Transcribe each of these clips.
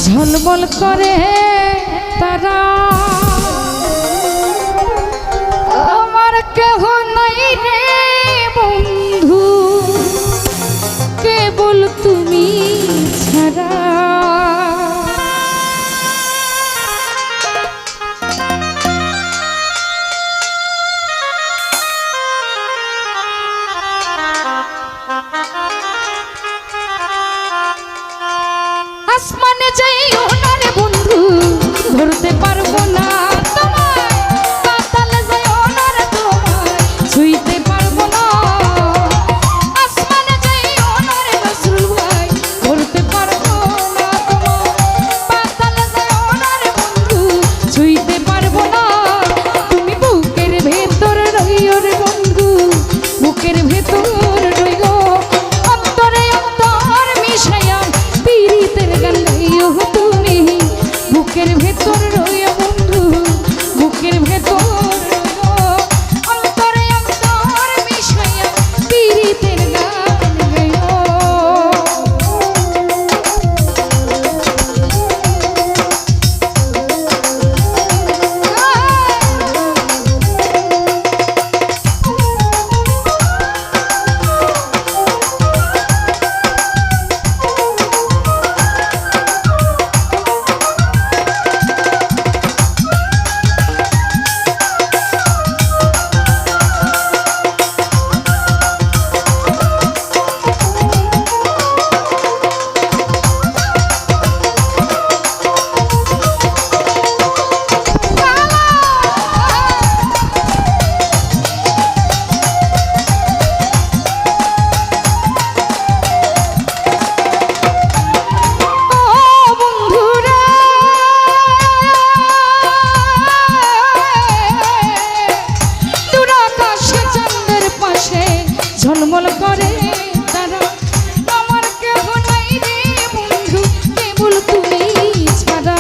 ঝলমল করে তারা আমার কেহ নাই রে বন্ধু কেবল তুমি ছাড়া। আসমানে যাইও না রে বন্ধু ধরতে পারবো না তোমায়, পাতালে যাইও না রে তোমায় ছুঁইতে পারবো না। আসমানে যাইও না রে নজরুল ভাই ধরতে পারবো না তোমায়, পাতালে যাইও না রে বন্ধু ছুঁইতে পারবো না। তুমি বুকের ভেতর রইও রে বন্ধু, বুকের ভেতর রইও, অন্তরে অন্তর মিশাইয়া পীড়িতের গান গাইও তুমি। বুকের ভেতর রইও বন্ধু, বুকের ভেতর রইও, অন্তরে অন্তর মিশাইয়া পীড়িতের গান গাইও। ঝলমল করে তারা আমার কেহ নাই রে বন্ধু কেবল তুমি ছাড়া।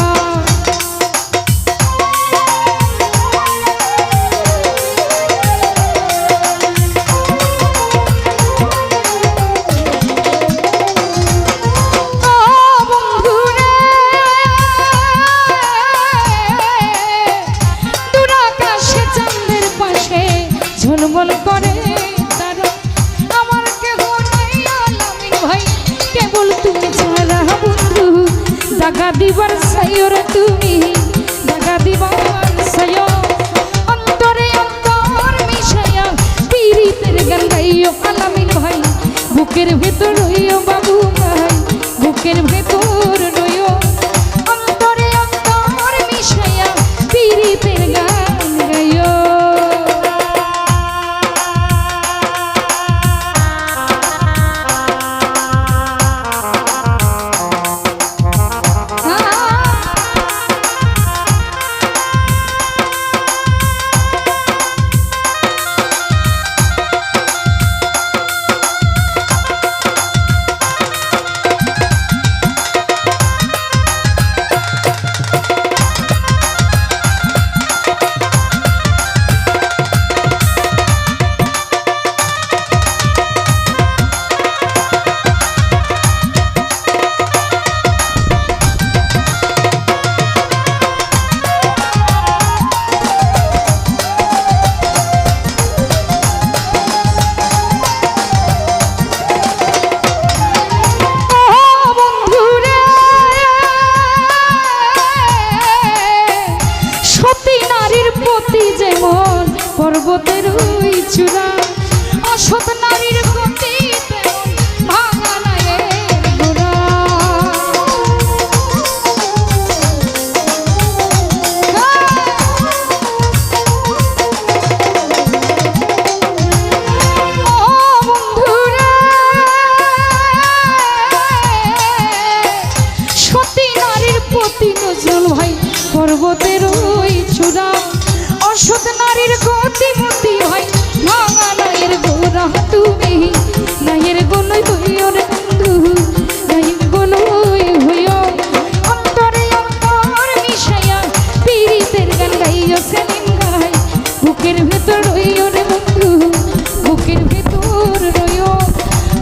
ঝলমল করে তারা আমার কেহ নাই আলামিন ভাই কেবল তুমি ছাড়া বন্ধু। দাগা দিবার সাইও রে তুমি, দাগা দিবার সাইও, অন্তরে অন্তর মিশাইয়া পীড়িতের গান গাইও আলামিন ভাই। বুকের ভেতর রইও বাবু ভাই, বুকের ভেতর রইও, অন্তরে অন্তর মিশাইয়া পীড়িতের গান গাইও। পর্বতের ওই চূড়া অসৎ নারীর গতি ভাঙা নায়ের গোড়া। সতী নারীর প্রতি নজরুল ভাই পর্বতের ওই চূড়া অসৎ নারীর গতিমতি হয় ভাঙা নায়ের গোড়া। তুমি নায়ের গোলই হইও রে বন্ধু, নায়ের গোলই হইও, অন্তরে অন্তর মিশাইয়া পীড়িতের গান গাইও সেলিম গাই। বুকের ভেতর রইও রে বন্ধু, বুকের ভেতর রইও,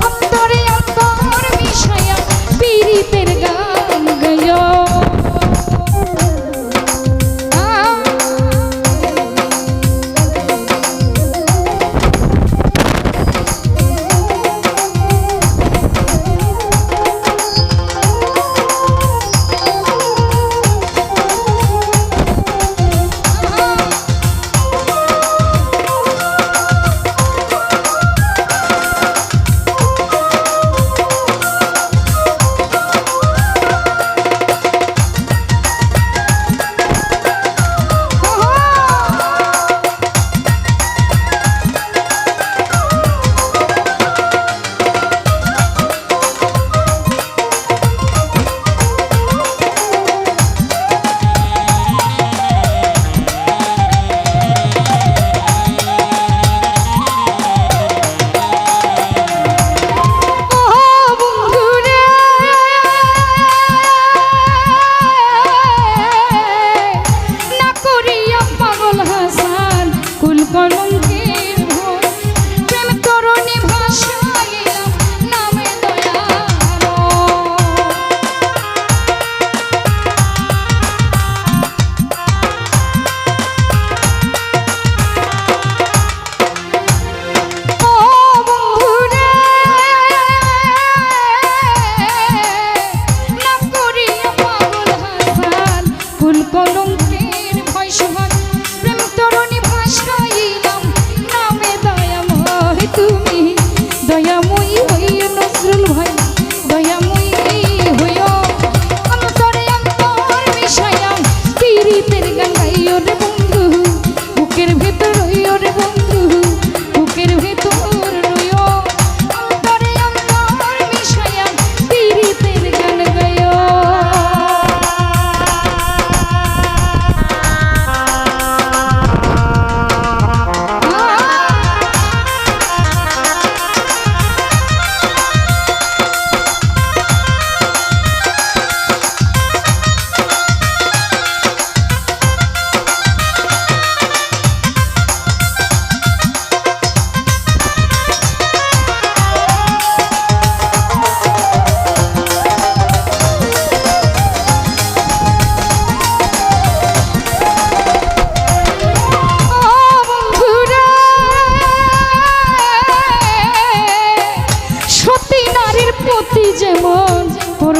অন্তরে অন্তর মিশাইয়া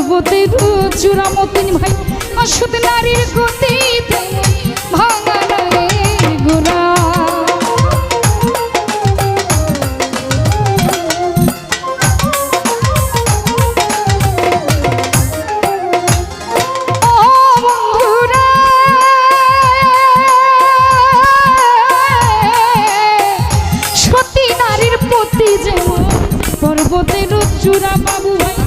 পর্বতের চূড়া মতিন ভাই অসুদ নারীর গতি ভাঙা নায়ের গোড়া পর্বতের চূড়া বাবু ভাই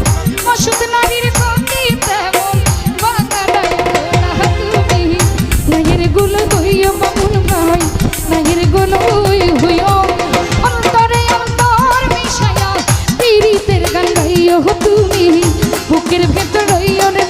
অসুখ নারীর গতি তেমন তুমি নাগের গুলো হইও বাবুল ভাই নাগের গুলো হইও অন্তরে অন্তর মিশায়া পীড়িতের গান গাইও তুমি বুকের ভেতর হইও রে